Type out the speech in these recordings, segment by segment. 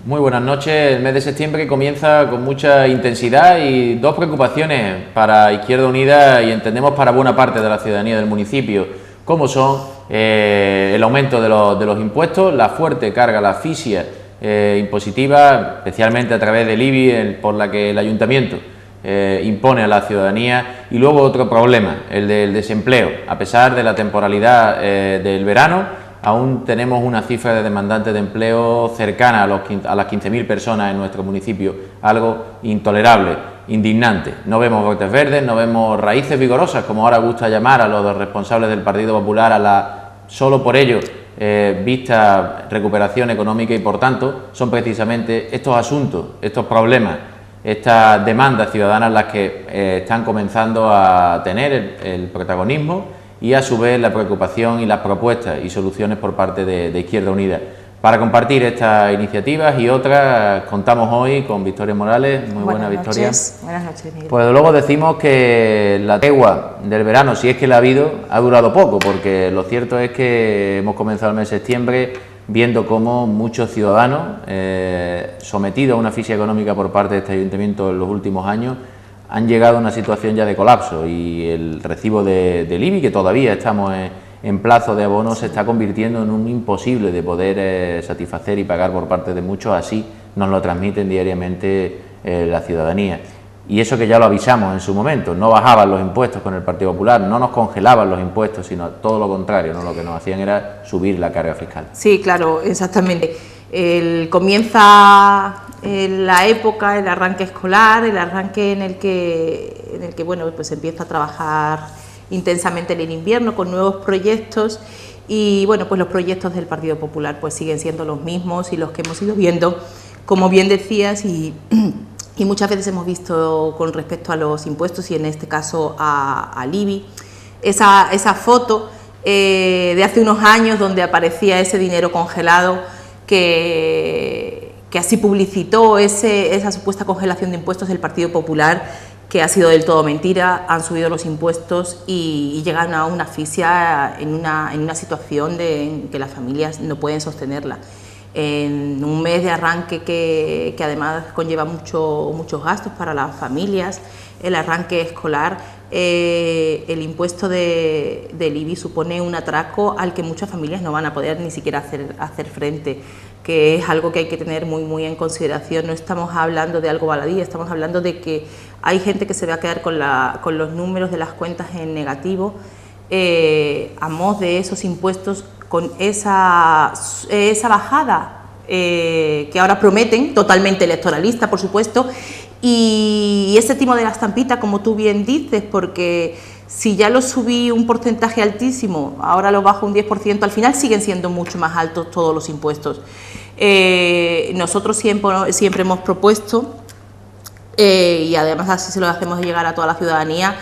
Muy buenas noches. El mes de septiembre comienza con mucha intensidad y dos preocupaciones para Izquierda Unida y entendemos para buena parte de la ciudadanía del municipio, como son el aumento de los impuestos, la fuerte carga, la asfixia impositiva, especialmente a través del IBI, por la que el ayuntamiento impone a la ciudadanía, y luego otro problema, el del desempleo. A pesar de la temporalidad del verano, aún tenemos una cifra de demandantes de empleo cercana a las 15.000 personas en nuestro municipio, algo intolerable, indignante. No vemos brotes verdes, no vemos raíces vigorosas, como ahora gusta llamar a los responsables del Partido Popular, a la solo por ello vista recuperación económica, y por tanto son precisamente estos asuntos, estos problemas, estas demandas ciudadanas las que están comenzando a tener el protagonismo y a su vez la preocupación y las propuestas y soluciones por parte de Izquierda Unida. Para compartir estas iniciativas y otras contamos hoy con Victoria Morales. Muy buena, Victoria. Buenas noches, Miguel. Pues luego decimos que la tregua del verano, si es que la ha habido, ha durado poco, porque lo cierto es que hemos comenzado el mes de septiembre viendo cómo muchos ciudadanos sometidos a una asfixia económica por parte de este ayuntamiento en los últimos años han llegado a una situación ya de colapso, y el recibo del IBI, que todavía estamos en plazo de abono, se está convirtiendo en un imposible de poder satisfacer y pagar por parte de muchos. Así nos lo transmiten diariamente la ciudadanía. Y eso que ya lo avisamos en su momento, no bajaban los impuestos con el Partido Popular, no nos congelaban los impuestos, sino todo lo contrario, ¿no? Lo que nos hacían era subir la carga fiscal. Sí, claro, exactamente. Comienza la época, el arranque escolar, el arranque en el que bueno, pues empieza a trabajar intensamente en el invierno con nuevos proyectos, y bueno, pues los proyectos del Partido Popular pues siguen siendo los mismos y los que hemos ido viendo, como bien decías, y muchas veces hemos visto con respecto a los impuestos, y en este caso al IBI, esa foto de hace unos años donde aparecía ese dinero congelado que así publicitó esa supuesta congelación de impuestos del Partido Popular, que ha sido del todo mentira. Han subido los impuestos y llegan a una asfixia en una situación en que las familias no pueden sostenerla. En un mes de arranque que además conlleva muchos gastos para las familias, el arranque escolar, el impuesto del IBI supone un atraco al que muchas familias no van a poder ni siquiera hacer frente, que es algo que hay que tener muy en consideración. No estamos hablando de algo baladí, estamos hablando de que hay gente que se va a quedar con los números de las cuentas en negativo a modo de esos impuestos, con esa bajada que ahora prometen, totalmente electoralista, por supuesto, y ese timo de la estampita, como tú bien dices, porque si ya lo subí un porcentaje altísimo, ahora lo bajo un 10%, al final siguen siendo mucho más altos todos los impuestos. Nosotros siempre hemos propuesto, y además así se lo hacemos llegar a toda la ciudadanía,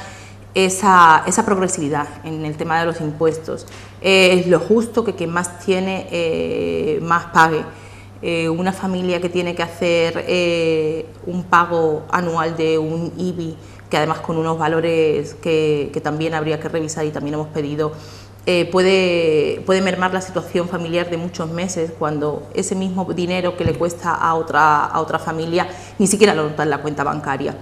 esa progresividad en el tema de los impuestos. Es lo justo que quien más tiene más pague. Una familia que tiene que hacer un pago anual de un IBI, que además con unos valores que también habría que revisar y también hemos pedido, puede mermar la situación familiar de muchos meses, cuando ese mismo dinero que le cuesta a otra familia ni siquiera lo nota en la cuenta bancaria.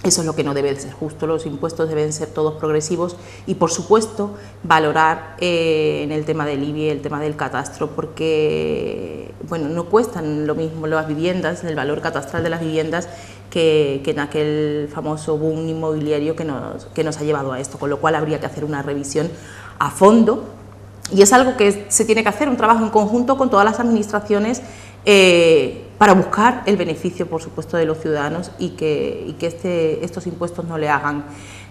Eso es lo que no debe de ser justo. Los impuestos deben ser todos progresivos y, por supuesto, valorar en el tema del IBI, el tema del catastro, porque bueno, no cuestan lo mismo las viviendas, el valor catastral de las viviendas, que en aquel famoso boom inmobiliario que nos ha llevado a esto, con lo cual habría que hacer una revisión a fondo, y es algo que se tiene que hacer, un trabajo en conjunto con todas las administraciones, para buscar el beneficio, por supuesto, de los ciudadanos, y que estos impuestos no le hagan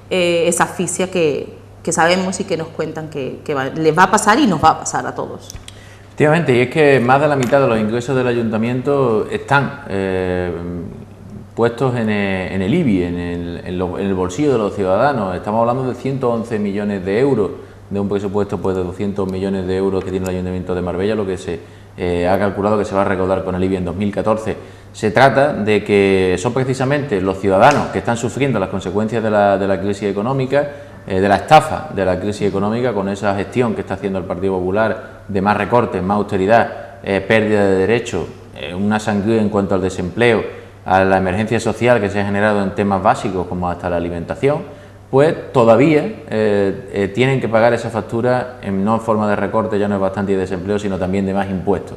esa asfixia que sabemos y que nos cuentan que les va a pasar y nos va a pasar a todos. Efectivamente, y es que más de la mitad de los ingresos del ayuntamiento están puestos en el IBI, en el bolsillo de los ciudadanos. Estamos hablando de 111 millones de euros, de un presupuesto pues de 200 millones de euros que tiene el Ayuntamiento de Marbella, lo que se ha calculado que se va a recaudar con el IBI en 2014. Se trata de que son precisamente los ciudadanos que están sufriendo las consecuencias de la crisis económica, de la estafa de la crisis económica, con esa gestión que está haciendo el Partido Popular de más recortes, más austeridad, pérdida de derechos, una sangría en cuanto al desempleo, a la emergencia social que se ha generado en temas básicos como hasta la alimentación, pues todavía tienen que pagar esa factura no en forma de recorte, ya no es bastante de desempleo, sino también de más impuestos.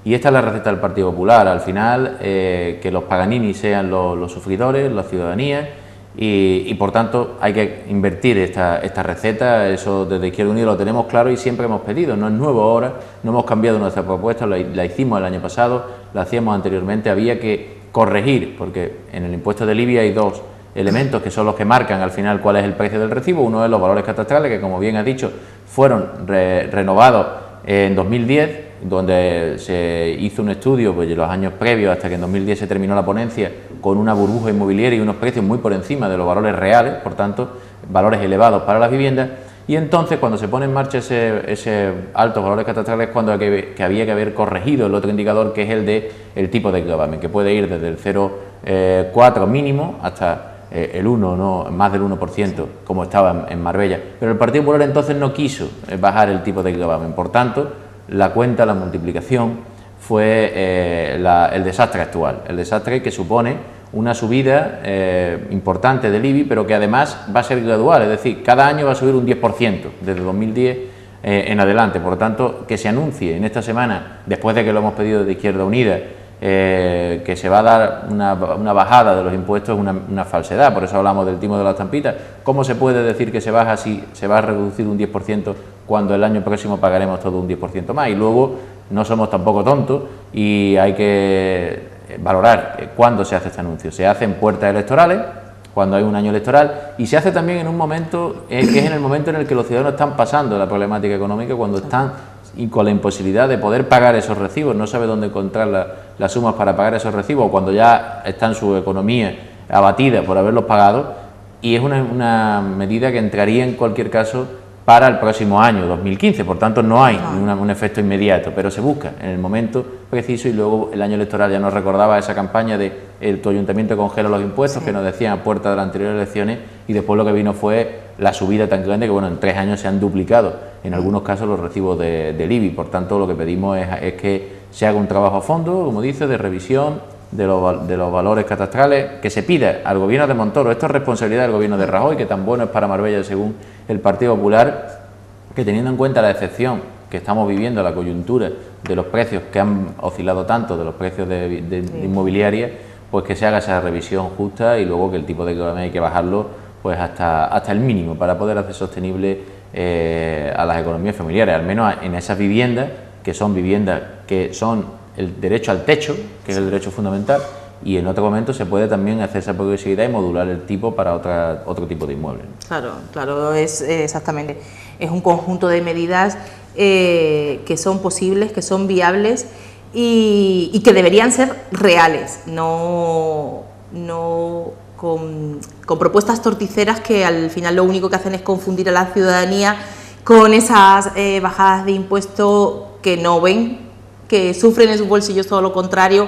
Y esta es la receta del Partido Popular, al final que los Paganini sean los sufridores, la ciudadanía, y por tanto hay que invertir esta receta. Eso desde Izquierda Unida lo tenemos claro y siempre hemos pedido, no es nuevo ahora, no hemos cambiado nuestra propuesta, la hicimos el año pasado, la hacíamos anteriormente, había que corregir, porque en el impuesto del IBI hay dos elementos que son los que marcan al final cuál es el precio del recibo. Uno es los valores catastrales, que como bien ha dicho, fueron renovados en 2010, donde se hizo un estudio pues, de los años previos hasta que en 2010 se terminó la ponencia, con una burbuja inmobiliaria y unos precios muy por encima de los valores reales, por tanto, valores elevados para las viviendas. Y entonces, cuando se pone en marcha ese altos valores catastrales, cuando había que haber corregido el otro indicador, que es el tipo de gravamen, que puede ir desde el 0,4 mínimo hasta el 1, no, más del 1%, como estaba en Marbella. Pero el Partido Popular entonces no quiso bajar el tipo de gravamen. Por tanto, la cuenta, la multiplicación, fue el desastre actual. El desastre que supone una subida importante del IBI, pero que además va a ser gradual, es decir, cada año va a subir un 10% desde 2010 en adelante. Por lo tanto, que se anuncie en esta semana, después de que lo hemos pedido desde Izquierda Unida, que se va a dar una bajada de los impuestos, es una falsedad. Por eso hablamos del timo de las estampitas. ¿Cómo se puede decir que se baja si se va a reducir un 10% cuando el año próximo pagaremos todo un 10% más? Y luego no somos tampoco tontos y hay que valorar cuándo se hace este anuncio. Se hace en puertas electorales, cuando hay un año electoral, y se hace también en un momento que es en el momento en el que los ciudadanos están pasando la problemática económica, cuando están y con la imposibilidad de poder pagar esos recibos, no sabe dónde encontrar las sumas para pagar esos recibos, o cuando ya está en su economía abatida por haberlos pagado, y es una medida que entraría en cualquier caso para el próximo año, 2015, por tanto no hay un efecto inmediato, pero se busca en el momento preciso. Y luego el año electoral ya nos recordaba esa campaña de tu ayuntamiento congela los impuestos, que nos decían a puerta de las anteriores elecciones, y después lo que vino fue la subida tan grande que bueno, en 3 años se han duplicado en algunos casos los recibos del IBI. Por tanto, lo que pedimos es que se haga un trabajo a fondo, como dice, de revisión de los valores catastrales, que se pida al gobierno de Montoro. Esto es responsabilidad del gobierno de Rajoy, que tan bueno es para Marbella según el Partido Popular, que teniendo en cuenta la excepción que estamos viviendo, la coyuntura de los precios que han oscilado tanto, de los precios de inmobiliaria, pues que se haga esa revisión justa, y luego que el tipo de gravamen hay que bajarlo pues hasta el mínimo para poder hacer sostenible a las economías familiares, al menos en esas viviendas que son el derecho al techo, que es el derecho fundamental, y en otro momento se puede también hacer esa progresividad y modular el tipo para otro tipo de inmuebles. Claro, es exactamente. Es un conjunto de medidas que son posibles, que son viables y que deberían ser reales, no con propuestas torticeras que al final lo único que hacen es confundir a la ciudadanía con esas bajadas de impuestos que no ven, que sufren en sus bolsillos todo lo contrario.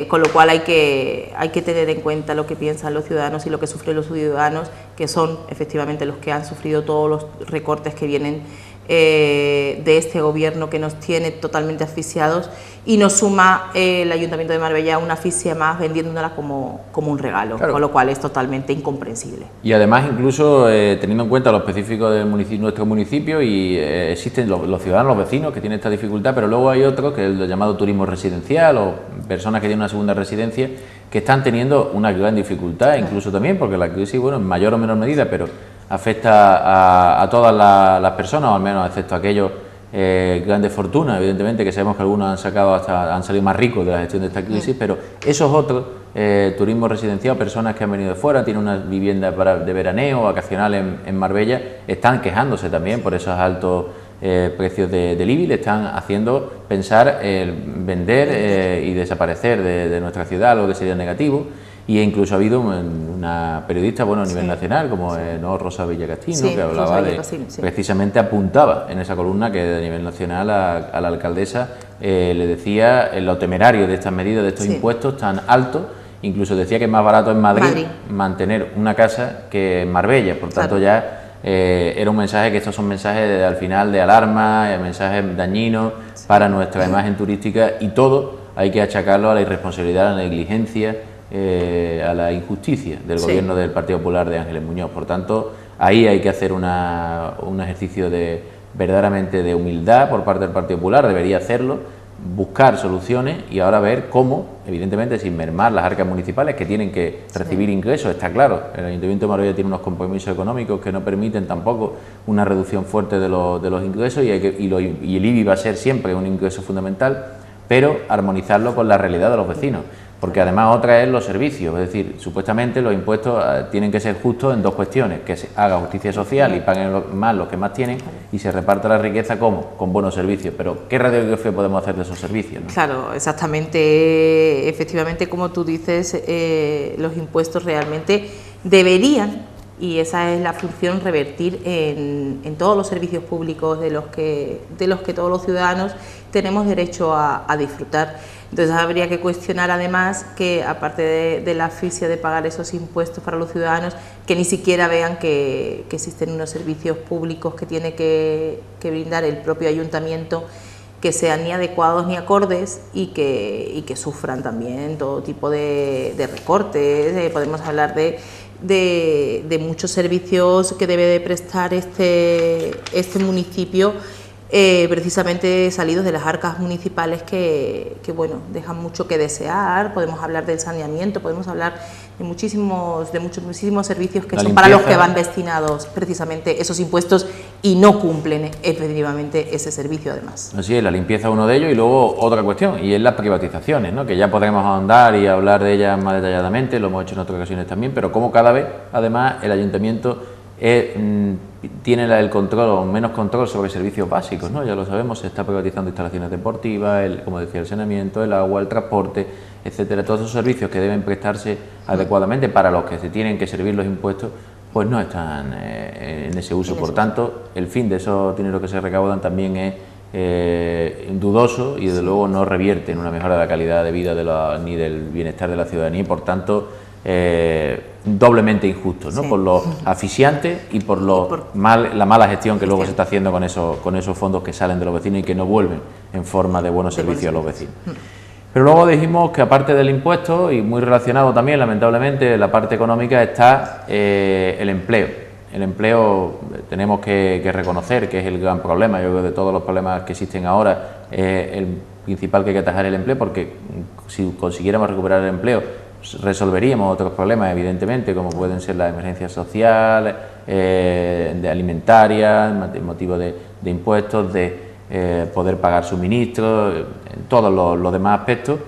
Con lo cual hay que tener en cuenta lo que piensan los ciudadanos y lo que sufren los ciudadanos, que son efectivamente los que han sufrido todos los recortes que vienen de este gobierno, que nos tiene totalmente asfixiados, y nos suma el Ayuntamiento de Marbella una asfixia más, vendiéndola como un regalo, claro. Con lo cual es totalmente incomprensible. Y además, incluso teniendo en cuenta lo específico de nuestro municipio, y existen los ciudadanos, los vecinos que tienen esta dificultad, pero luego hay otros, que es el llamado turismo residencial, o personas que tienen una segunda residencia, que están teniendo una gran dificultad, incluso también porque la crisis, bueno, en mayor o menor medida, pero afecta a todas las personas, o al menos excepto aquellos grandes fortunas, evidentemente, que sabemos que algunos han salido más ricos de la gestión de esta crisis, pero esos otros, turismo residencial, personas que han venido de fuera, tienen una vivienda de veraneo, vacacional en Marbella, están quejándose también por esos altos precios del IBI, le están haciendo pensar vender y desaparecer de nuestra ciudad, algo que sería negativo. Y incluso ha habido una periodista, bueno, a nivel nacional, como Rosa Villacastino, que hablaba precisamente apuntaba en esa columna que a nivel nacional a la alcaldesa le decía lo temerario de estas medidas, de estos impuestos tan altos. Incluso decía que es más barato en Madrid mantener una casa que en Marbella. Por tanto, ya era un mensaje, que estos son mensajes al final de alarma, mensajes dañinos para nuestra imagen turística, y todo hay que achacarlo a la irresponsabilidad, a la negligencia, a la injusticia del gobierno del Partido Popular de Ángeles Muñoz. Por tanto, ahí hay que hacer un ejercicio verdaderamente de humildad por parte del Partido Popular, debería hacerlo, buscar soluciones y ahora ver cómo, evidentemente sin mermar las arcas municipales que tienen que recibir ingresos, está claro. El Ayuntamiento de Marbella tiene unos compromisos económicos que no permiten tampoco una reducción fuerte de los ingresos y el IBI va a ser siempre un ingreso fundamental, pero armonizarlo con la realidad de los vecinos. Porque además otra es los servicios, es decir, supuestamente los impuestos tienen que ser justos en dos cuestiones, que se haga justicia social y paguen más los que más tienen y se reparta la riqueza ¿cómo? Con buenos servicios, pero ¿qué radiografía podemos hacer de esos servicios, ¿no? Claro, exactamente, efectivamente como tú dices, los impuestos realmente deberían, y esa es la función, revertir en todos los servicios públicos de los que todos los ciudadanos tenemos derecho a disfrutar. Entonces habría que cuestionar además que, aparte de la asfixia de pagar esos impuestos para los ciudadanos, que ni siquiera vean que existen unos servicios públicos que tiene que brindar el propio ayuntamiento, que sean ni adecuados ni acordes y que sufran también todo tipo de recortes. Podemos hablar de muchos servicios que debe de prestar este municipio, precisamente salidos de las arcas municipales que bueno, dejan mucho que desear. Podemos hablar del saneamiento, podemos hablar de muchísimos servicios que son para los que van destinados precisamente esos impuestos y no cumplen efectivamente ese servicio además. Así es, la limpieza es uno de ellos y luego otra cuestión, y es las privatizaciones, ¿no? Que ya podremos ahondar y hablar de ellas más detalladamente, lo hemos hecho en otras ocasiones también, pero como cada vez además el ayuntamiento tiene el control o menos control sobre servicios básicos, ¿no? Ya lo sabemos, se está privatizando instalaciones deportivas, como decía, el saneamiento, el agua, el transporte, etcétera. Todos esos servicios que deben prestarse adecuadamente para los que se tienen que servir los impuestos, pues no están en ese uso. Por tanto, el fin de esos dineros que se recaudan también es dudoso y desde luego no revierte en una mejora de la calidad de vida ni del bienestar de la ciudadanía y por tanto doblemente injusto, ¿no? Por lo asfixiante y por la mala gestión que luego se está haciendo con esos fondos que salen de los vecinos y que no vuelven en forma de buenos servicios a los vecinos. Pero luego dijimos que aparte del impuesto, y muy relacionado también lamentablemente la parte económica, está el empleo. El empleo tenemos que reconocer que es el gran problema. Yo creo que de todos los problemas que existen ahora, el principal que hay que atajar es el empleo, porque si consiguiéramos recuperar el empleo resolveríamos otros problemas, evidentemente, como pueden ser las emergencias sociales, de alimentarias, motivo de impuestos, de poder pagar suministros, en todos los demás aspectos.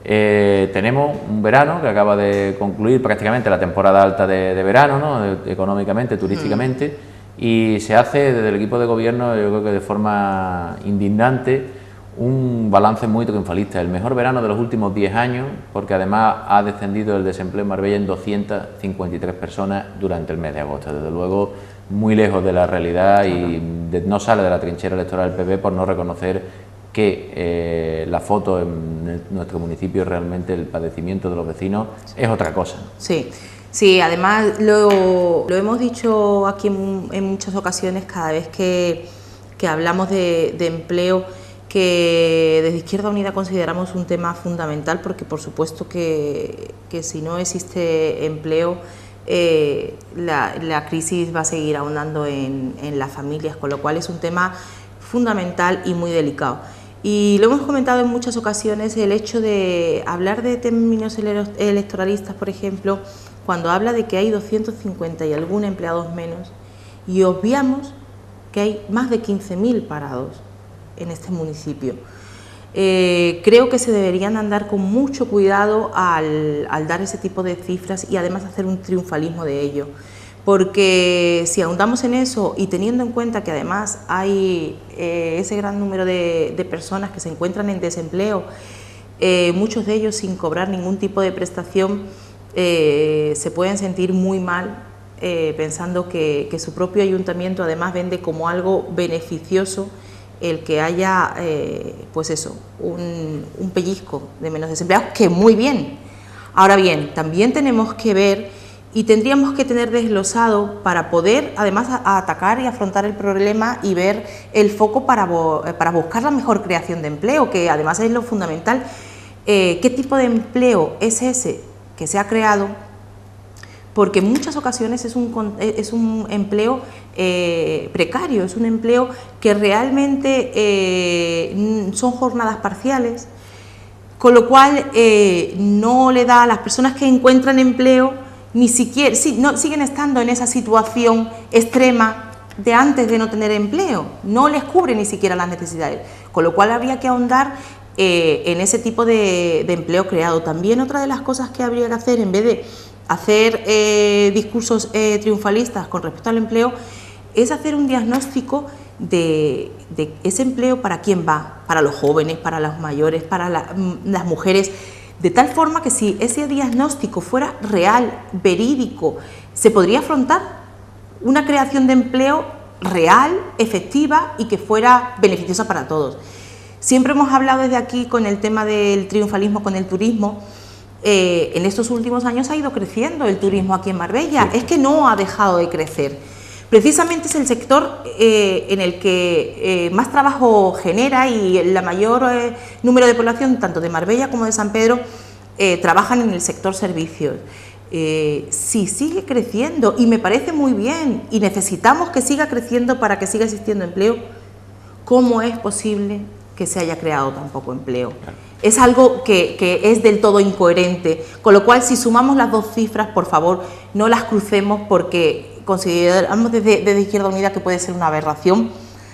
Tenemos un verano que acaba de concluir prácticamente la temporada alta de verano, ¿no? Económicamente, turísticamente, y se hace desde el equipo de gobierno, yo creo que de forma indignante, un balance muy triunfalista, el mejor verano de los últimos 10 años, porque además ha descendido el desempleo en Marbella en 253 personas durante el mes de agosto. Desde luego, muy lejos de la realidad y no sale de la trinchera electoral del PP por no reconocer que la foto en nuestro municipio, realmente el padecimiento de los vecinos es otra cosa. Sí, además lo hemos dicho aquí en muchas ocasiones, cada vez que hablamos de empleo, que desde Izquierda Unida consideramos un tema fundamental, porque por supuesto que si no existe empleo, la crisis va a seguir ahondando en las familias, con lo cual es un tema fundamental y muy delicado. Y lo hemos comentado en muchas ocasiones, el hecho de hablar de términos electoralistas, por ejemplo, cuando habla de que hay 250 y algún empleados menos, y obviamos que hay más de 15.000 parados en este municipio. Creo que se deberían andar con mucho cuidado al dar ese tipo de cifras y además hacer un triunfalismo de ello, porque si ahondamos en eso y teniendo en cuenta que además hay ese gran número de personas que se encuentran en desempleo, muchos de ellos sin cobrar ningún tipo de prestación, se pueden sentir muy mal, pensando que su propio ayuntamiento además vende como algo beneficioso el que haya, pues eso, un pellizco de menos desempleados, que muy bien. Ahora bien, también tenemos que ver y tendríamos que tener desglosado para poder además atacar y afrontar el problema y ver el foco para buscar la mejor creación de empleo, que además es lo fundamental. qué tipo de empleo es ese que se ha creado, porque en muchas ocasiones es un empleo precario, es un empleo que realmente son jornadas parciales, con lo cual no le da a las personas que encuentran empleo, ni siquiera, no, siguen estando en esa situación extrema de antes de no tener empleo, no les cubre ni siquiera las necesidades, con lo cual habría que ahondar en ese tipo de empleo creado. También otra de las cosas que habría que hacer, en vez de hacer discursos triunfalistas con respecto al empleo, es hacer un diagnóstico de ese empleo, para quién va, para los jóvenes, para los mayores, para las mujeres, de tal forma que si ese diagnóstico fuera real, verídico, se podría afrontar una creación de empleo real, efectiva y que fuera beneficiosa para todos. Siempre hemos hablado desde aquí con el tema del triunfalismo con el turismo. En estos últimos años ha ido creciendo el turismo aquí en Marbella, es que no ha dejado de crecer. Precisamente es el sector en el que más trabajo genera, y el mayor número de población, tanto de Marbella como de San Pedro, trabajan en el sector servicios. Sí, sigue creciendo y me parece muy bien, y necesitamos que siga creciendo para que siga existiendo empleo. ¿Cómo es posible que se haya creado tan poco empleo? Es algo que es del todo incoherente, con lo cual, si sumamos las dos cifras, por favor, no las crucemos, porque consideramos desde Izquierda Unida que puede ser una aberración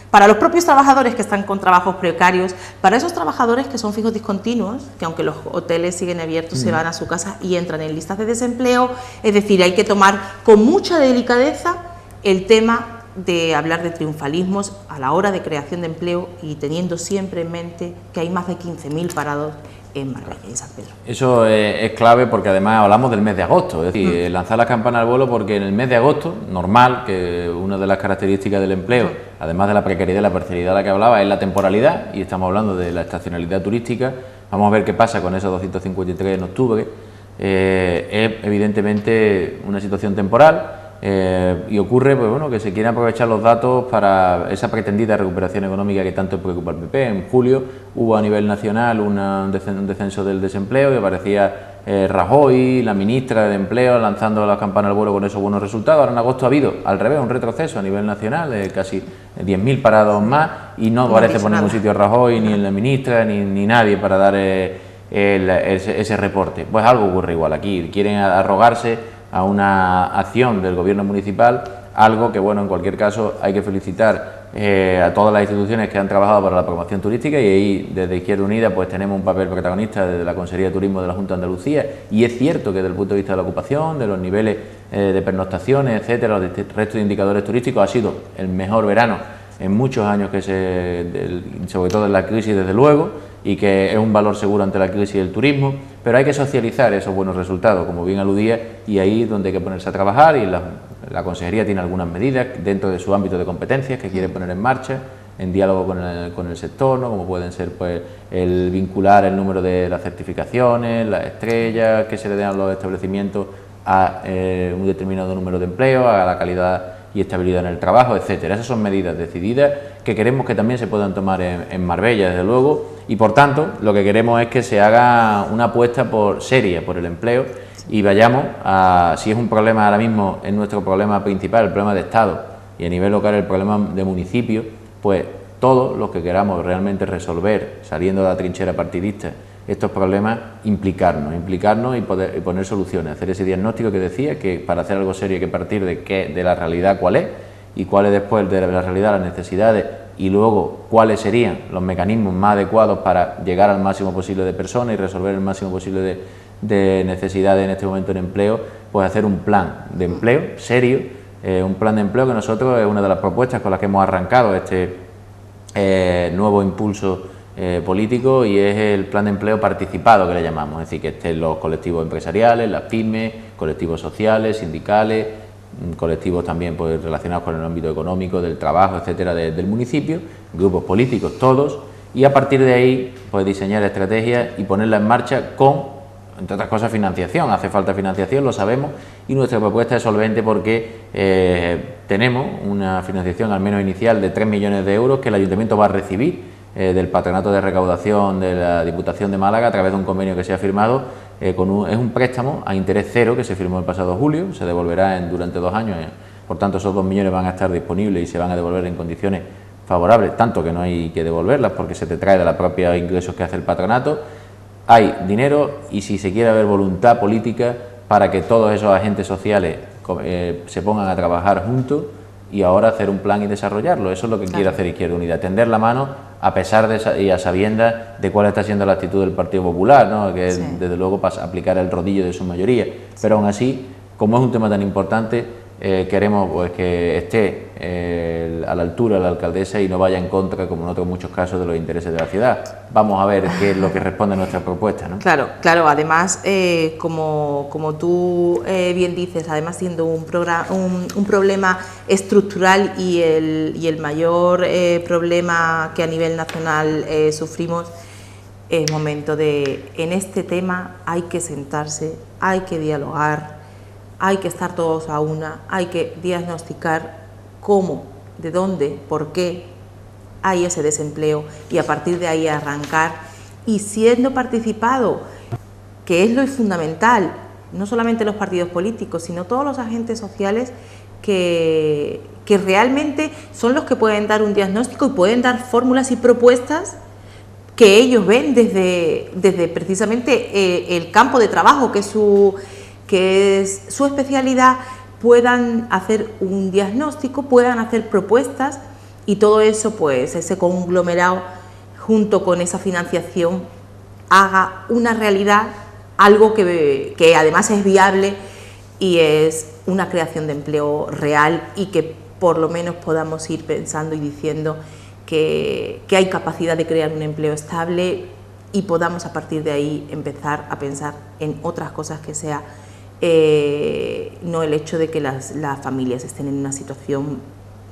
para los propios trabajadores que están con trabajos precarios, para esos trabajadores que son fijos discontinuos, que aunque los hoteles siguen abiertos, se van a su casa y entran en listas de desempleo. Es decir, hay que tomar con mucha delicadeza el tema de hablar de triunfalismos a la hora de creación de empleo, y teniendo siempre en mente que hay más de 15.000 parados en Marbella y en San Pedro. Eso es clave, porque además hablamos del mes de agosto, es decir, lanzar la campana al vuelo, porque en el mes de agosto, normal, que una de las características del empleo, además de la precariedad y la parcialidad de la que hablaba, es la temporalidad, y estamos hablando de la estacionalidad turística. Vamos a ver qué pasa con esos 253 en octubre. Es evidentemente una situación temporal. Y ocurre, pues bueno, que se quieren aprovechar los datos para esa pretendida recuperación económica que tanto preocupa al PP. En julio hubo a nivel nacional un descenso del desempleo, y aparecía Rajoy, la ministra de Empleo, lanzando la campana al vuelo con esos buenos resultados. Ahora en agosto ha habido, al revés, un retroceso a nivel nacional de casi 10.000 parados más, y no aparece por ningún sitio Rajoy, ni en la ministra, ni nadie para dar ese reporte. Pues algo ocurre igual aquí, quieren arrogarse a una acción del gobierno municipal, algo que, bueno, en cualquier caso hay que felicitar a todas las instituciones que han trabajado para la promoción turística, y ahí desde Izquierda Unida pues tenemos un papel protagonista desde la Consejería de Turismo de la Junta de Andalucía, y es cierto que desde el punto de vista de la ocupación, de los niveles de pernoctaciones, etcétera, los restos de indicadores turísticos, ha sido el mejor verano en muchos años, sobre todo en la crisis, desde luego, y que es un valor seguro ante la crisis del turismo, pero hay que socializar esos buenos resultados, como bien aludía, y ahí es donde hay que ponerse a trabajar, y la Consejería tiene algunas medidas dentro de su ámbito de competencias que quiere poner en marcha, en diálogo con el sector, ¿no? Como pueden ser pues el vincular el número de las certificaciones, las estrellas que se le den a los establecimientos a un determinado número de empleo, a la calidad y estabilidad en el trabajo, etcétera. Esas son medidas decididas que queremos que también se puedan tomar en Marbella, desde luego, y por tanto lo que queremos es que se haga una apuesta seria por el empleo, y vayamos a, si es un problema ahora mismo, es nuestro problema principal, el problema de Estado, y a nivel local el problema de municipio, pues todos los que queramos realmente resolver, saliendo de la trinchera partidista, estos problemas, implicarnos y poner soluciones, hacer ese diagnóstico que decía, que para hacer algo serio hay que partir de la realidad cuál es, y cuáles después de la realidad las necesidades, y luego cuáles serían los mecanismos más adecuados para llegar al máximo posible de personas y resolver el máximo posible de necesidades en este momento en empleo. Pues hacer un plan de empleo serio, un plan de empleo que nosotros es una de las propuestas con las que hemos arrancado este nuevo impulso político, y es el plan de empleo participado que le llamamos, es decir, que estén los colectivos empresariales, las pymes, colectivos sociales, sindicales, colectivos también pues relacionados con el ámbito económico, del trabajo, etcétera, del municipio, grupos políticos, todos, y a partir de ahí pues diseñar estrategias y ponerlas en marcha con, entre otras cosas, financiación. Hace falta financiación, lo sabemos, y nuestra propuesta es solvente porque tenemos una financiación al menos inicial de 3 millones de euros que el Ayuntamiento va a recibir del Patronato de Recaudación de la Diputación de Málaga a través de un convenio que se ha firmado. Es un préstamo a interés cero que se firmó el pasado julio, se devolverá durante 2 años, por tanto esos 2 millones van a estar disponibles y se van a devolver en condiciones favorables, tanto que no hay que devolverlas porque se te trae de los propios ingresos que hace el patronato. Hay dinero y si se quiere haber voluntad política para que todos esos agentes sociales se pongan a trabajar juntos y ahora hacer un plan y desarrollarlo. Eso es lo que quiere hacer Izquierda Unida, tender la mano a pesar de y a sabiendas de cuál está siendo la actitud del Partido Popular, ¿no? Que es, desde luego, para aplicar el rodillo de su mayoría. Pero aún así, como es un tema tan importante, queremos pues que esté a la altura de la alcaldesa y no vaya en contra, como en otros muchos casos, de los intereses de la ciudad. Vamos a ver qué es lo que responde a nuestra propuesta, ¿no? Claro, claro. Además, como tú bien dices, además siendo un problema estructural y el mayor problema que a nivel nacional sufrimos, es momento de, en este tema hay que sentarse, hay que dialogar, hay que estar todos a una, hay que diagnosticar cómo, de dónde, por qué hay ese desempleo y a partir de ahí arrancar y siendo participado, que es lo fundamental, no solamente los partidos políticos, sino todos los agentes sociales que realmente son los que pueden dar un diagnóstico y pueden dar fórmulas y propuestas que ellos ven desde precisamente el campo de trabajo, que es su especialidad, puedan hacer un diagnóstico, puedan hacer propuestas y todo eso, pues ese conglomerado junto con esa financiación haga una realidad, algo que además es viable y es una creación de empleo real y que por lo menos podamos ir pensando y diciendo que hay capacidad de crear un empleo estable y podamos a partir de ahí empezar a pensar en otras cosas que sea no el hecho de que las familias estén en una situación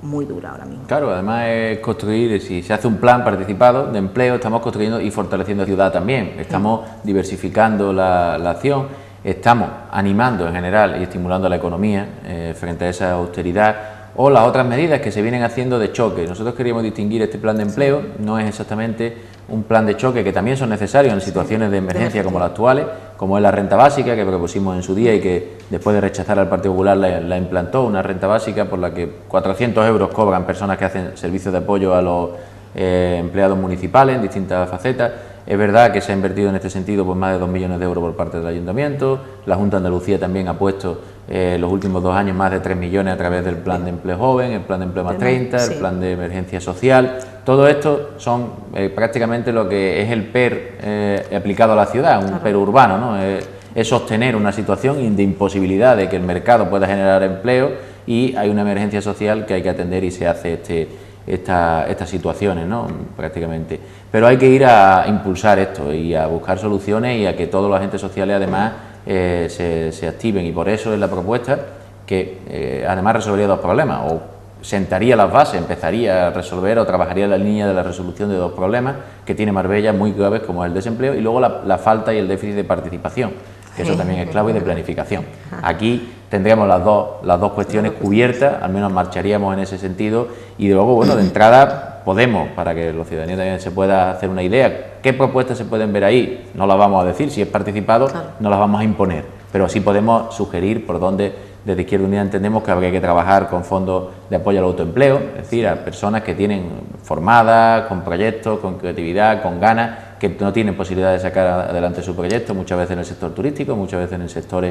muy dura ahora mismo. Claro, además es construir, si se hace un plan participado de empleo, estamos construyendo y fortaleciendo la ciudad también, estamos diversificando la acción, estamos animando en general y estimulando la economía frente a esa austeridad o las otras medidas que se vienen haciendo de choque. Nosotros queríamos distinguir este plan de empleo, no es exactamente un plan de choque, que también son necesarios en situaciones de emergencia como las actuales, como es la renta básica que propusimos en su día y que después de rechazar al Partido Popular la implantó, una renta básica por la que 400 euros cobran personas que hacen servicios de apoyo a los empleados municipales en distintas facetas. Es verdad que se ha invertido en este sentido pues, más de 2 millones de euros por parte del Ayuntamiento. La Junta de Andalucía también ha puesto los últimos 2 años más de 3 millones a través del Plan de Empleo Joven, el Plan de Empleo más 30, el Plan de Emergencia Social. Todo esto son prácticamente lo que es el PER aplicado a la ciudad, un PER urbano, ¿no? Es sostener una situación de imposibilidad de que el mercado pueda generar empleo y hay una emergencia social que hay que atender y se hace estas situaciones, ¿no? Prácticamente. Pero hay que ir a impulsar esto y a buscar soluciones y a que todos los agentes sociales además se activen y por eso es la propuesta que además resolvería 2 problemas o sentaría las bases, empezaría a resolver o trabajaría en la línea de la resolución de 2 problemas que tiene Marbella muy graves como es el desempleo y luego la falta y el déficit de participación, que eso también es clave, y de planificación. Aquí tendríamos las dos cuestiones cubiertas, al menos marcharíamos en ese sentido y luego, bueno, de entrada podemos, para que los ciudadanos también se pueda hacer una idea, qué propuestas se pueden ver ahí, no las vamos a decir, si es participado no las vamos a imponer, pero sí podemos sugerir por dónde desde Izquierda Unida entendemos que habría que trabajar con fondos de apoyo al autoempleo, es decir, a personas que tienen formadas, con proyectos, con creatividad, con ganas, que no tienen posibilidad de sacar adelante su proyecto, muchas veces en el sector turístico, muchas veces en el sector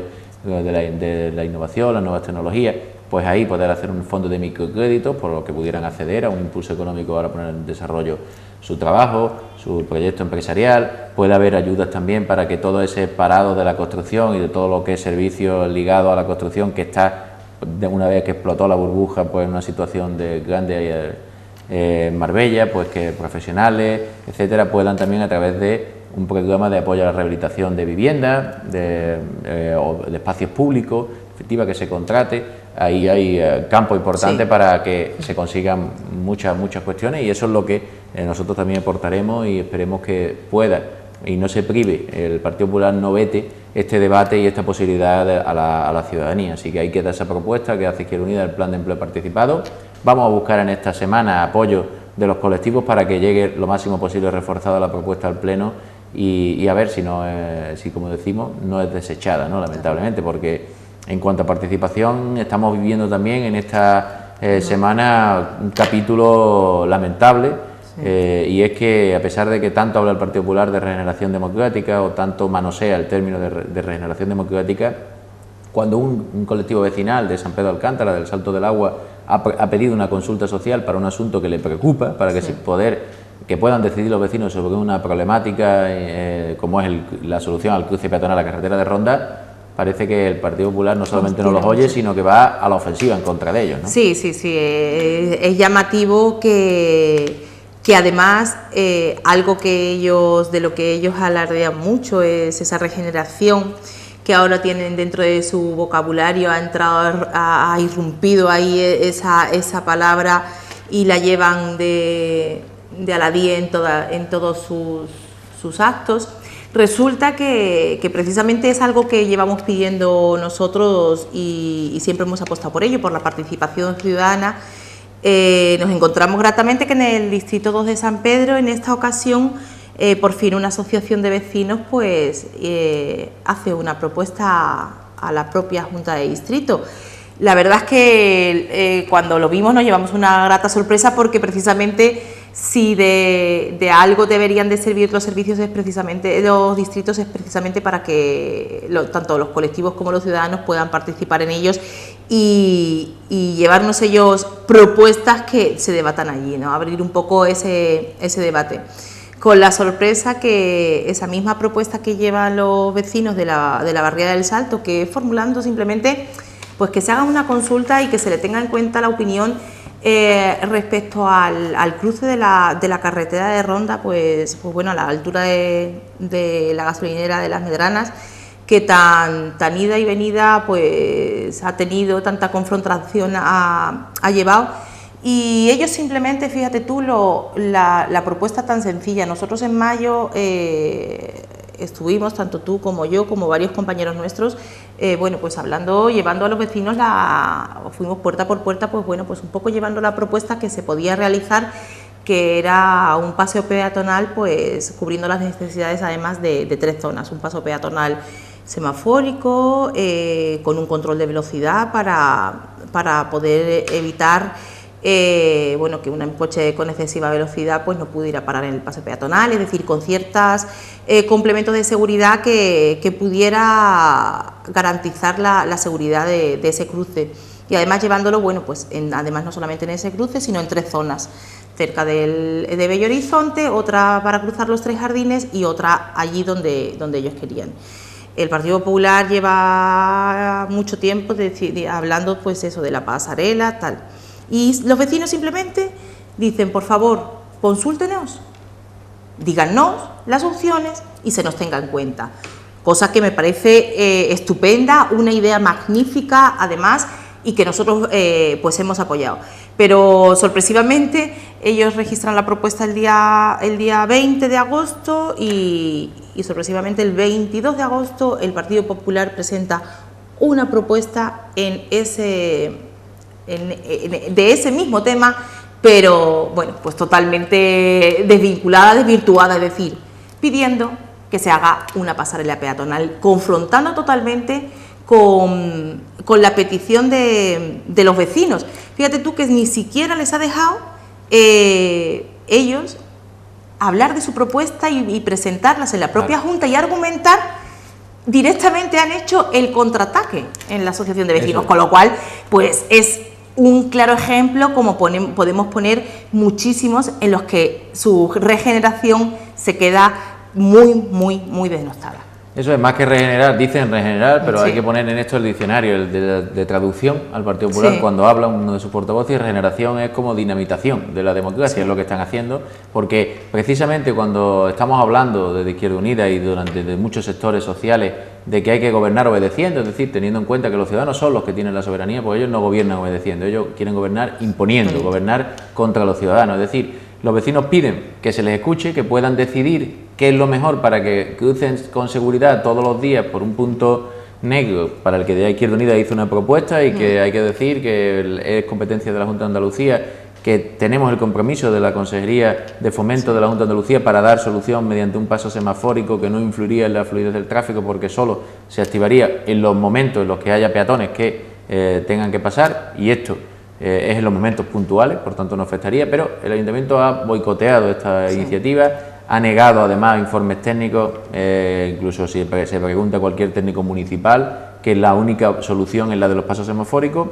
de la innovación, las nuevas tecnologías, pues ahí poder hacer un fondo de microcréditos por lo que pudieran acceder a un impulso económico para poner en desarrollo su trabajo, su proyecto empresarial. Puede haber ayudas también para que todo ese parado de la construcción y de todo lo que es servicios ligados a la construcción, que está, de una vez que explotó la burbuja, pues en una situación de grande en Marbella, pues que profesionales, etcétera, puedan también a través de un programa de apoyo a la rehabilitación de viviendas, de espacios públicos, efectiva que se contrate. Ahí hay campo importante para que se consigan muchas cuestiones y eso es lo que nosotros también aportaremos y esperemos que pueda y no se prive, el Partido Popular no vete este debate y esta posibilidad a la ciudadanía. Así que hay que dar esa propuesta que hace Izquierda Unida, el Plan de Empleo Participado. Vamos a buscar en esta semana apoyo de los colectivos para que llegue lo máximo posible reforzada la propuesta al Pleno y a ver si, no es, si, como decimos, no es desechada, ¿no? Lamentablemente, porque en cuanto a participación estamos viviendo también en esta semana un capítulo lamentable. Y es que, a pesar de que tanto habla el Partido Popular de regeneración democrática o tanto manosea el término de regeneración democrática, cuando un colectivo vecinal de San Pedro de Alcántara, del Salto del Agua, ha pedido una consulta social para un asunto que le preocupa, para que, que puedan decidir los vecinos sobre una problemática como es la solución al cruce peatonal a la carretera de Ronda, parece que el Partido Popular no solamente no los oye, sino que va a la ofensiva en contra de ellos, ¿no? Sí, es llamativo que además algo de lo que ellos alardean mucho es esa regeneración que ahora tienen dentro de su vocabulario, ha irrumpido ahí esa palabra y la llevan de aladí en todos sus actos. Resulta que precisamente es algo que llevamos pidiendo nosotros y siempre hemos apostado por ello, por la participación ciudadana. Nos encontramos gratamente que en el Distrito 2 de San Pedro, en esta ocasión, por fin una asociación de vecinos pues hace una propuesta a la propia Junta de Distrito. La verdad es que cuando lo vimos nos llevamos una grata sorpresa, porque precisamente si de algo deberían de servir los servicios los distritos es precisamente para que tanto los colectivos como los ciudadanos puedan participar en ellos y llevarnos ellos propuestas que se debatan allí, ¿no? Abrir un poco ese debate. Con la sorpresa que esa misma propuesta que llevan los vecinos de la barriada del Salto, que es formulando simplemente pues que se haga una consulta y que se le tenga en cuenta la opinión respecto al cruce de la carretera de Ronda, pues bueno, a la altura de la gasolinera de Las Medranas, que tan ida y venida pues ha tenido, tanta confrontación ha llevado. Y ellos simplemente, fíjate tú, la propuesta tan sencilla. Nosotros en mayo estuvimos, tanto tú como yo, como varios compañeros nuestros, bueno, pues hablando, llevando a los vecinos, fuimos puerta por puerta, pues bueno, pues un poco llevando la propuesta que se podía realizar, que era un paseo peatonal, pues cubriendo las necesidades además de 3 zonas, un paso peatonal semafórico, con un control de velocidad para poder evitar bueno, que un coche con excesiva velocidad pues no pudiera parar en el paso peatonal, es decir, con ciertos complementos de seguridad que pudiera garantizar la seguridad de ese cruce, y además llevándolo, bueno, pues además no solamente en ese cruce, sino en 3 zonas, cerca de Bello Horizonte, otra para cruzar los 3 jardines y otra allí donde ellos querían. El Partido Popular lleva mucho tiempo hablando pues eso de la pasarela, tal. Y los vecinos simplemente dicen, por favor, consúltenos, díganos las opciones y se nos tenga en cuenta. Cosa que me parece estupenda, una idea magnífica además, y que nosotros pues hemos apoyado. Pero sorpresivamente ellos registran la propuesta el día 20 de agosto y sorpresivamente el 22 de agosto el Partido Popular presenta una propuesta de ese mismo tema, pero bueno, pues totalmente desvirtuada, es decir, pidiendo que se haga una pasarela peatonal, confrontando totalmente con la petición de los vecinos. Fíjate tú que ni siquiera les ha dejado ellos hablar de su propuesta y presentarlas en la propia Junta y argumentar. Directamente han hecho el contraataque en la asociación de vecinos, con lo cual pues es un claro ejemplo, como podemos poner muchísimos, en los que su regeneración se queda muy desnostada. Eso es, más que regenerar, dicen regenerar, pero sí. Hay que poner en esto el diccionario de traducción al Partido Popular, sí. Cuando habla uno de sus portavoces, regeneración es como dinamitación de la democracia, sí. Es lo que están haciendo, porque precisamente cuando estamos hablando desde Izquierda Unida y de muchos sectores sociales de que hay que gobernar obedeciendo, es decir, teniendo en cuenta que los ciudadanos son los que tienen la soberanía, pues ellos no gobiernan obedeciendo, ellos quieren gobernar imponiendo, gobernar contra los ciudadanos, es decir, los vecinos piden que se les escuche, que puedan decidir qué es lo mejor para que crucen con seguridad todos los días por un punto negro para el que de Izquierda Unida hizo una propuesta y que hay que decir que es competencia de la Junta de Andalucía que tenemos el compromiso de la Consejería de Fomento de la Junta de Andalucía para dar solución mediante un paso semafórico que no influiría en la fluidez del tráfico, porque solo se activaría en los momentos en los que haya peatones que tengan que pasar, y esto es en los momentos puntuales, por tanto no afectaría, pero el Ayuntamiento ha boicoteado esta iniciativa, ha negado además informes técnicos, incluso si se pregunta a cualquier técnico municipal, que la única solución es la de los pasos semafóricos,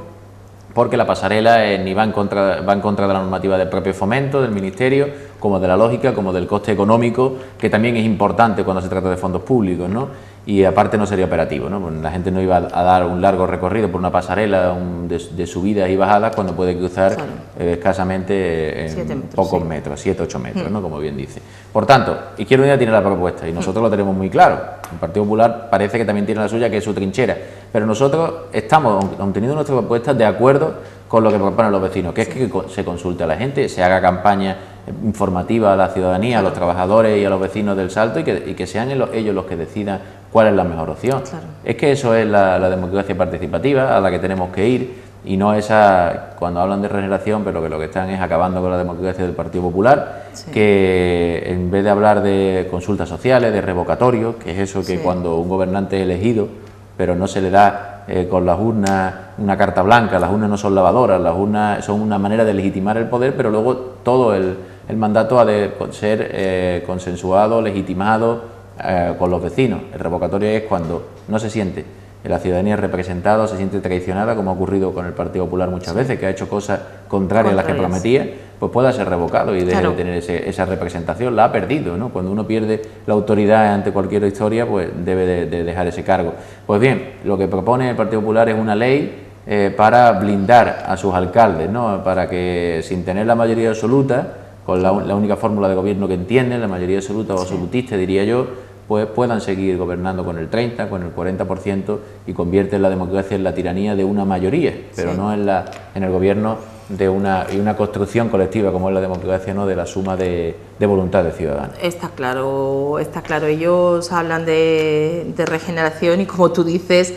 porque la pasarela ni va en contra de la normativa del propio Fomento, del Ministerio, como de la lógica, como del coste económico, que también es importante cuando se trata de fondos públicos, ¿no? Y aparte no sería operativo, ¿no? Pues la gente no iba a dar un largo recorrido por una pasarela de subidas y bajadas cuando puede cruzar escasamente en pocos metros, 7, 8 metros, ¿no? Como bien dice. Por tanto, Izquierda Unida tiene la propuesta y nosotros lo tenemos muy claro. El Partido Popular parece que también tiene la suya, que es su trinchera, pero nosotros estamos, aun teniendo nuestra propuesta, de acuerdo con lo que proponen los vecinos, que es que se consulte a la gente, se haga campaña informativa a la ciudadanía, a los trabajadores y a los vecinos del Salto, y que sean ellos los que decidan cuál es la mejor opción. Claro. Es que eso es la democracia participativa a la que tenemos que ir, y no esa, cuando hablan de regeneración, pero que lo que están es acabando con la democracia del Partido Popular, que en vez de hablar de consultas sociales, de revocatorios, que es eso que cuando un gobernante es elegido, pero no se le da con las urnas una carta blanca, las urnas no son lavadoras, las urnas son una manera de legitimar el poder, pero luego todo el mandato ha de ser consensuado, legitimado con los vecinos. El revocatorio es cuando no se siente la ciudadanía representada, se siente traicionada, como ha ocurrido con el Partido Popular muchas veces, que ha hecho cosas contrarias a las que prometía, pues pueda ser revocado y deje de tener esa representación. La ha perdido, ¿no? Cuando uno pierde la autoridad ante cualquier historia, pues debe de dejar ese cargo. Pues bien, lo que propone el Partido Popular es una ley para blindar a sus alcaldes, ¿no? Para que, sin tener la mayoría absoluta, con la única fórmula de gobierno que entienden, la mayoría absoluta o absolutista, diría yo, pues puedan seguir gobernando con el 30, con el 40%, y convierten la democracia en la tiranía de una mayoría, pero no en el gobierno de una construcción colectiva, como es la democracia, ¿no? De la suma de voluntad de ciudadanos. Está claro. Ellos hablan de regeneración y, como tú dices,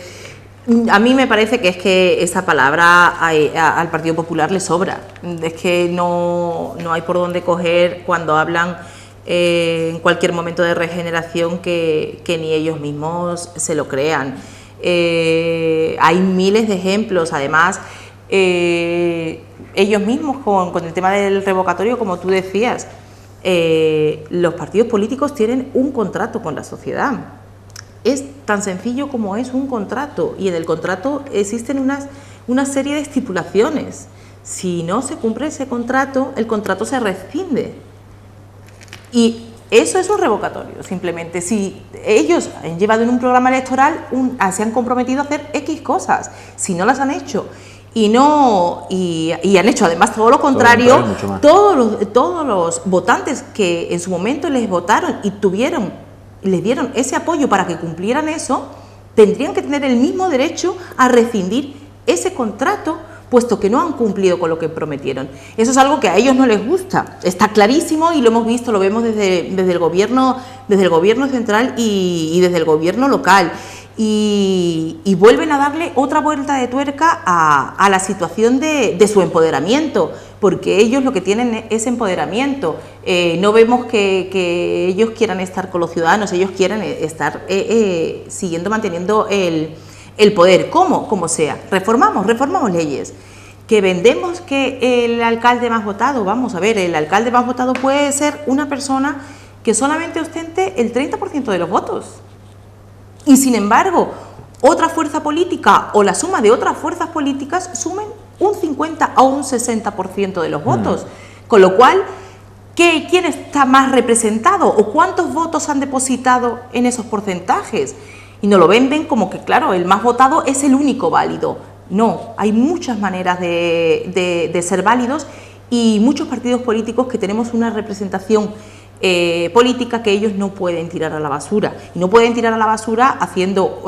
a mí me parece que es que esa palabra al Partido Popular le sobra. Es que no hay por dónde coger cuando hablan en cualquier momento de regeneración que ni ellos mismos se lo crean. Hay miles de ejemplos, además, ellos mismos con el tema del revocatorio, como tú decías, los partidos políticos tienen un contrato con la sociedad. Es tan sencillo como es un contrato, y en el contrato existen una serie de estipulaciones. Si no se cumple ese contrato, el contrato se rescinde. Y eso es un revocatorio, simplemente. Si ellos han llevado en un programa electoral, se han comprometido a hacer X cosas, si no las han hecho y han hecho además todo lo contrario, todos los votantes que en su momento les votaron y les dieron ese apoyo para que cumplieran eso, tendrían que tener el mismo derecho a rescindir ese contrato, puesto que no han cumplido con lo que prometieron. Eso es algo que a ellos no les gusta, está clarísimo, y lo hemos visto, lo vemos desde el gobierno central y desde el gobierno local, y vuelven a darle otra vuelta de tuerca a la situación de su empoderamiento, porque ellos lo que tienen es empoderamiento. No vemos que ellos quieran estar con los ciudadanos, ellos quieren estar manteniendo el poder, como sea. Reformamos leyes. Que vendemos que el alcalde más votado, vamos a ver, el alcalde más votado puede ser una persona que solamente ostente el 30% de los votos. Y sin embargo, otra fuerza política o la suma de otras fuerzas políticas sumen un 50 o un 60% de los votos. Con lo cual, ¿quién está más representado o cuántos votos han depositado en esos porcentajes? Y nos lo venden como que, claro, el más votado es el único válido. No, hay muchas maneras de ser válidos, y muchos partidos políticos que tenemos una representación política que ellos no pueden tirar a la basura. Y no pueden tirar a la basura haciendo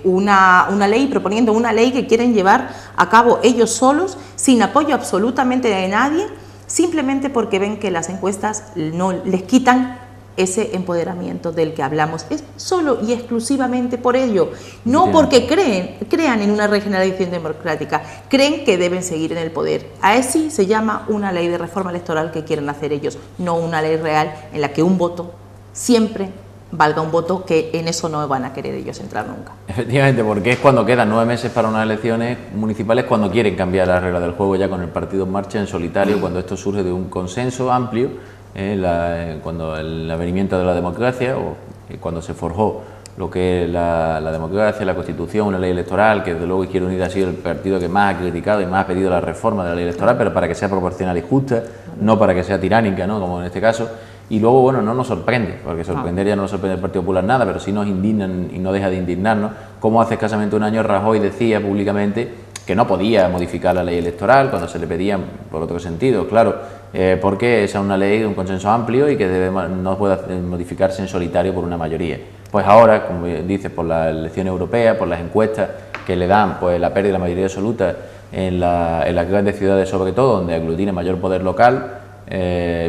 una ley, proponiendo una ley que quieren llevar a cabo ellos solos, sin apoyo absolutamente de nadie, simplemente porque ven que las encuestas no les quitan ese empoderamiento del que hablamos. Es solo y exclusivamente por ello, no porque crean en una regeneración democrática, creen que deben seguir en el poder. A eso se llama una ley de reforma electoral que quieren hacer ellos, no una ley real en la que un voto siempre valga un voto, que en eso no van a querer ellos entrar nunca. Efectivamente, porque es cuando quedan 9 meses para unas elecciones municipales, cuando quieren cambiar las reglas del juego ya con el partido en marcha en solitario, cuando esto surge de un consenso amplio, cuando el advenimiento de la democracia, o cuando se forjó lo que es la democracia, la Constitución, una ley electoral, que desde luego Izquierda Unida ha sido el partido que más ha criticado y más ha pedido la reforma de la ley electoral, pero para que sea proporcional y justa, no para que sea tiránica, ¿no?, como en este caso. Y luego, bueno, no nos sorprende, porque sorprender ya no nos sorprende el Partido Popular nada, pero sí nos indignan y no deja de indignarnos, como hace escasamente un año Rajoy decía públicamente que no podía modificar la ley electoral cuando se le pedían por otro sentido, claro, porque esa es una ley de un consenso amplio y que no puede modificarse en solitario por una mayoría. Pues ahora, como dices, por las elecciones europeas, por las encuestas que le dan pues la pérdida de la mayoría absoluta en las grandes ciudades, sobre todo, donde aglutina mayor poder local,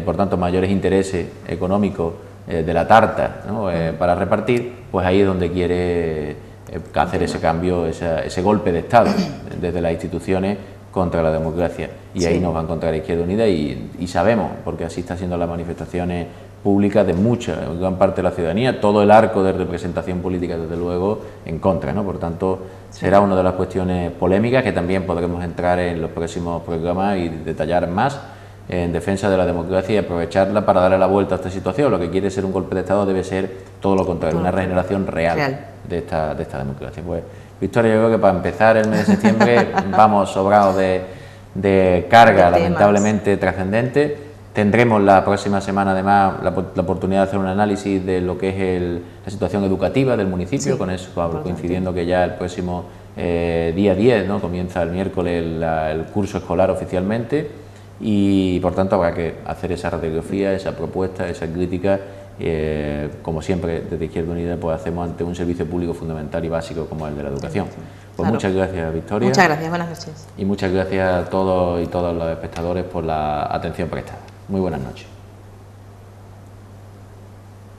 por tanto mayores intereses económicos de la tarta, ¿no?, para repartir, pues ahí es donde quiere hacer ese cambio, ese golpe de Estado desde las instituciones contra la democracia, y ahí nos va a encontrar Izquierda Unida y sabemos, porque así está haciendo las manifestaciones públicas de gran parte de la ciudadanía, todo el arco de representación política desde luego en contra, ¿no? Por tanto será una de las cuestiones polémicas que también podremos entrar en los próximos programas y detallar más en defensa de la democracia y aprovecharla para darle la vuelta a esta situación. Lo que quiere ser un golpe de Estado debe ser todo lo contrario, una regeneración real de esta democracia. Pues Victoria, yo creo que para empezar el mes de septiembre vamos sobrados de carga lamentablemente trascendente. Tendremos la próxima semana además la oportunidad de hacer un análisis de lo que es la situación educativa del municipio, con eso coincidiendo que ya el próximo día 10, ¿no?, comienza el miércoles el curso escolar oficialmente. Y por tanto habrá que hacer esa radiografía, esa propuesta, esa crítica, como siempre desde Izquierda Unida pues hacemos ante un servicio público fundamental y básico como el de la educación. Pues muchas gracias, Victoria. Muchas gracias, buenas noches. Y muchas gracias a todos y todas los espectadores por la atención prestada. Muy buenas noches.